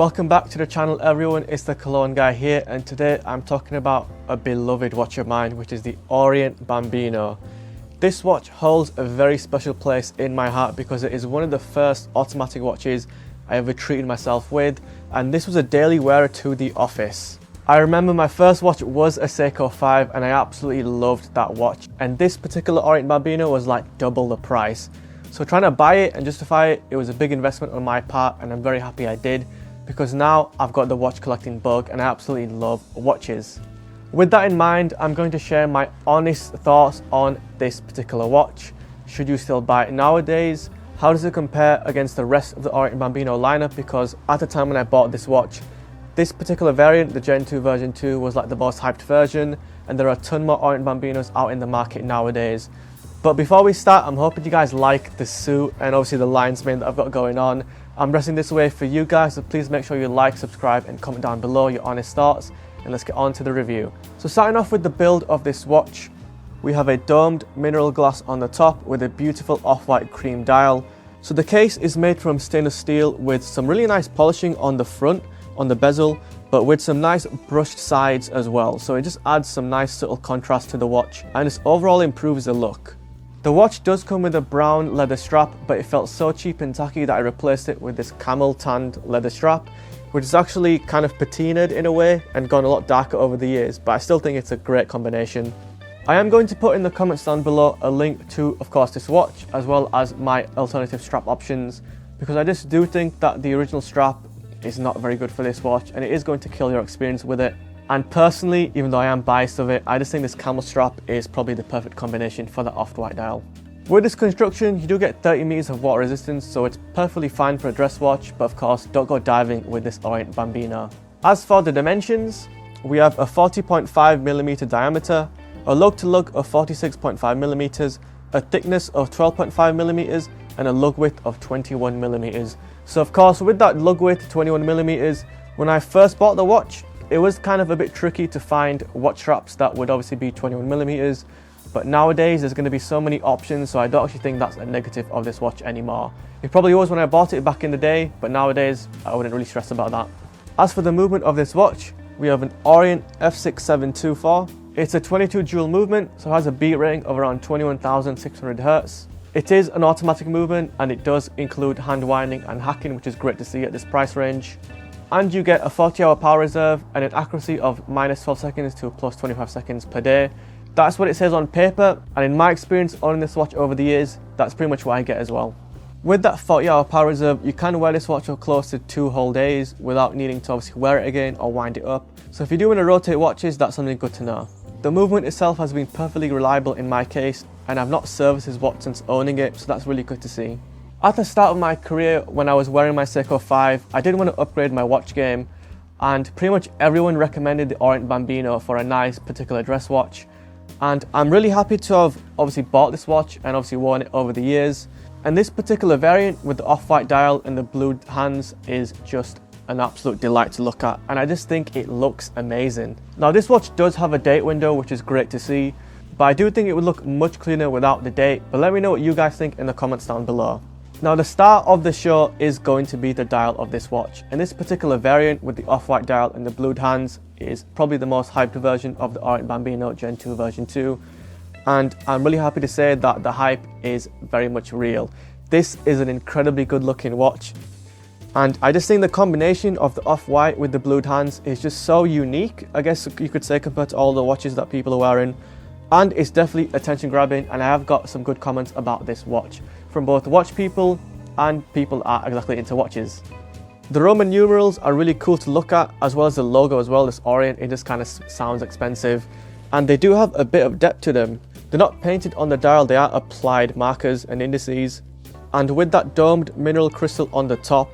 Welcome back to the channel everyone, it's the Cologne guy here, and today I'm talking about a beloved watch of mine, which is the Orient Bambino. This watch holds a very special place in my heart because it is one of the first automatic watches I ever treated myself with, and this was a daily wearer to the office. I remember my first watch was a Seiko 5 and I absolutely loved that watch, and this particular Orient Bambino was like double the price. So trying to buy it and justify it, it was a big investment on my part, and I'm very happy I did, because now I've got the watch collecting bug and I absolutely love watches. With that in mind, I'm going to share my honest thoughts on this particular watch. Should you still buy it nowadays? How does it compare against the rest of the Orient Bambino lineup? Because at the time when I bought this watch, this particular variant, the Gen 2 version 2, was like the most hyped version, and there are a ton more Orient Bambinos out in the market nowadays. But before we start, I'm hoping you guys like the suit and obviously the lion's mane that I've got going on. I'm dressing this way for you guys, so please make sure you like, subscribe and comment down below your honest thoughts, and let's get on to the review. So starting off with the build of this watch, we have a domed mineral glass on the top with a beautiful off-white cream dial. So the case is made from stainless steel with some really nice polishing on the front, on the bezel, but with some nice brushed sides as well. So it just adds some nice subtle contrast to the watch and just overall improves the look. The watch does come with a brown leather strap, but it felt so cheap and tacky that I replaced it with this camel tanned leather strap, which is actually kind of patinaed in a way and gone a lot darker over the years, but I still think it's a great combination. I am going to put in the comments down below a link to, of course, this watch, as well as my alternative strap options, because I just do think that the original strap is not very good for this watch and it is going to kill your experience with it. And personally, even though I am biased of it, I just think this camel strap is probably the perfect combination for the off-white dial. With this construction, you do get 30 meters of water resistance, so it's perfectly fine for a dress watch, but of course, don't go diving with this Orient Bambino. As for the dimensions, we have a 40.5mm diameter, a lug-to-lug of 46.5mm, a thickness of 12.5mm, and a lug width of 21mm. So of course, with that lug width, 21mm, when I first bought the watch, it was kind of a bit tricky to find watch straps that would obviously be 21mm, but nowadays there's going to be so many options, so I don't actually think that's a negative of this watch anymore. It probably was when I bought it back in the day, but nowadays I wouldn't really stress about that. As for the movement of this watch, we have an Orient F6724. It's a 22 jewel movement, so it has a beat rating of around 21,600 Hz. It is an automatic movement and it does include hand winding and hacking, which is great to see at this price range. And you get a 40-hour power reserve and an accuracy of -12 seconds to +25 seconds per day. That's what it says on paper, and in my experience owning this watch over the years, that's pretty much what I get as well. With that 40-hour power reserve, you can wear this watch for close to 2 whole days without needing to obviously wear it again or wind it up. So if you do want to rotate watches, that's something good to know. The movement itself has been perfectly reliable in my case, and I've not serviced this watch since owning it, so that's really good to see. At the start of my career, when I was wearing my Seiko 5, I did want to upgrade my watch game, and pretty much everyone recommended the Orient Bambino for a nice particular dress watch. And I'm really happy to have obviously bought this watch and obviously worn it over the years. And this particular variant with the off-white dial and the blue hands is just an absolute delight to look at, and I just think it looks amazing. Now this watch does have a date window, which is great to see, but I do think it would look much cleaner without the date. But let me know what you guys think in the comments down below. Now the star of the show is going to be the dial of this watch, and this particular variant with the off-white dial and the blued hands is probably the most hyped version of the Orient Bambino Gen 2 version 2, and I'm really happy to say that the hype is very much real. This is an incredibly good looking watch, and I just think the combination of the off-white with the blued hands is just so unique, I guess you could say, compared to all the watches that people are wearing. And it's definitely attention grabbing, and I have got some good comments about this watch from both watch people and people that are exactly into watches. The Roman numerals are really cool to look at, as well as the logo as well. This Orient, it just kind of sounds expensive, and they do have a bit of depth to them. They're not painted on the dial, they are applied markers and indices, and with that domed mineral crystal on the top,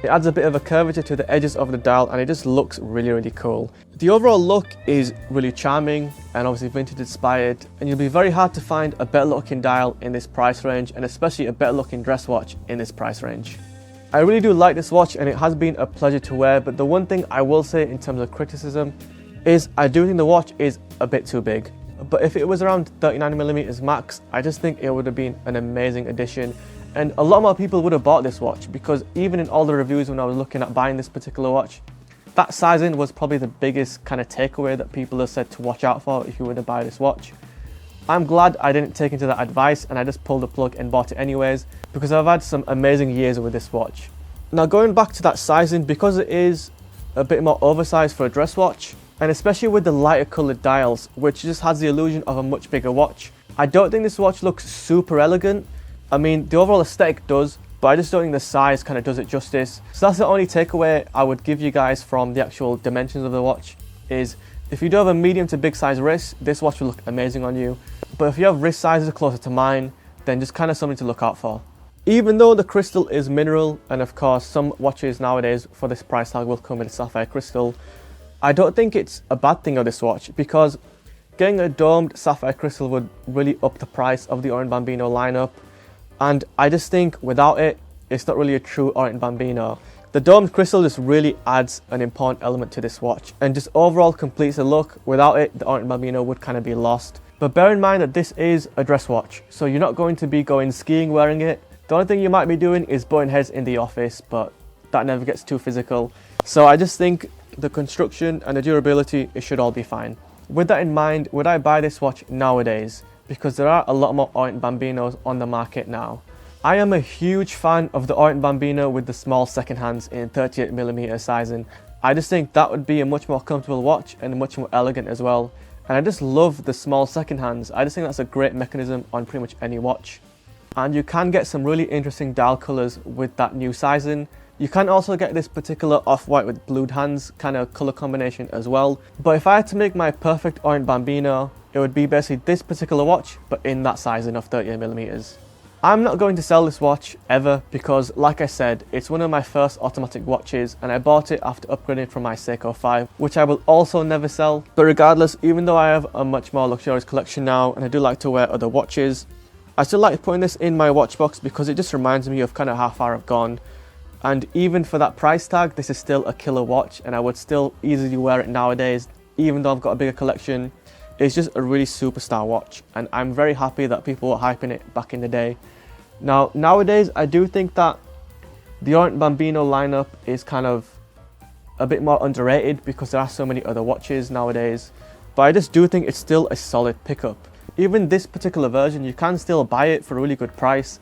it adds a bit of a curvature to the edges of the dial, and it just looks really cool. The overall look is really charming and obviously vintage inspired, and you'll be very hard to find a better looking dial in this price range, and especially a better looking dress watch in this price range. I really do like this watch, and it has been a pleasure to wear, but the one thing I will say in terms of criticism is I do think the watch is a bit too big. But if it was around 39mm max, I just think it would have been an amazing addition, And a lot more people would have bought this watch, because even in all the reviews when I was looking at buying this particular watch, that sizing was probably the biggest kind of takeaway that people have said to watch out for if you were to buy this watch. I'm glad I didn't take into that advice and I just pulled the plug and bought it anyways, because I've had some amazing years with this watch. Now going back to that sizing, because it is a bit more oversized for a dress watch, and especially with the lighter coloured dials, which just has the illusion of a much bigger watch, I don't think this watch looks super elegant. I mean, the overall aesthetic does, but I just don't think the size kind of does it justice. So that's the only takeaway I would give you guys from the actual dimensions of the watch, is if you do have a medium to big size wrist, this watch will look amazing on you. But if you have wrist sizes closer to mine, then just kind of something to look out for. Even though the crystal is mineral, and of course some watches nowadays for this price tag will come with sapphire crystal, I don't think it's a bad thing of this watch, because getting a domed sapphire crystal would really up the price of the Orient Bambino lineup. And I just think without it, it's not really a true Orient Bambino. The domed crystal just really adds an important element to this watch and just overall completes the look. Without it, the Orient Bambino would kind of be lost. But bear in mind that this is a dress watch, so you're not going to be going skiing wearing it. The only thing you might be doing is butting heads in the office, but that never gets too physical. So I just think the construction and the durability, it should all be fine. With that in mind, would I buy this watch nowadays? Because there are a lot more Orient Bambinos on the market now. I am a huge fan of the Orient Bambino with the small second hands in 38mm sizing. I just think that would be a much more comfortable watch and much more elegant as well. And I just love the small second hands. I just think that's a great mechanism on pretty much any watch. And you can get some really interesting dial colours with that new sizing. You can also get this particular off-white with blued hands kind of colour combination as well. But if I had to make my perfect Orient Bambino, it would be basically this particular watch, but in that sizing of 38mm. I'm not going to sell this watch ever, because like I said, it's one of my first automatic watches and I bought it after upgrading from my Seiko 5, which I will also never sell. But regardless, even though I have a much more luxurious collection now and I do like to wear other watches, I still like putting this in my watch box because it just reminds me of kind of how far I've gone. And even for that price tag, this is still a killer watch and I would still easily wear it nowadays, even though I've got a bigger collection. It's just a really superstar watch and I'm very happy that people were hyping it back in the day. Now, nowadays, I do think that the Orient Bambino lineup is kind of a bit more underrated because there are so many other watches nowadays. But I just do think it's still a solid pickup. Even this particular version, you can still buy it for a really good price.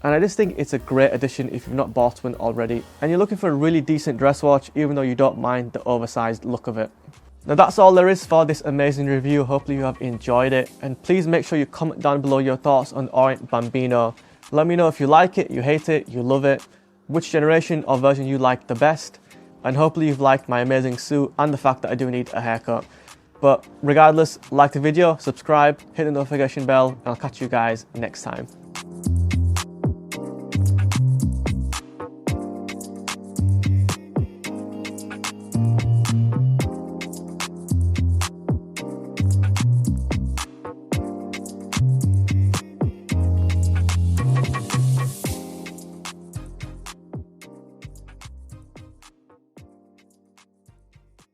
And I just think it's a great addition if you've not bought one already. And you're looking for a really decent dress watch, even though you don't mind the oversized look of it. Now that's all there is for this amazing review. Hopefully you have enjoyed it. And please make sure you comment down below your thoughts on Orient Bambino. Let me know if you like it, you hate it, you love it, which generation or version you like the best. And hopefully you've liked my amazing suit and the fact that I do need a haircut. But regardless, like the video, subscribe, hit the notification bell, and I'll catch you guys next time.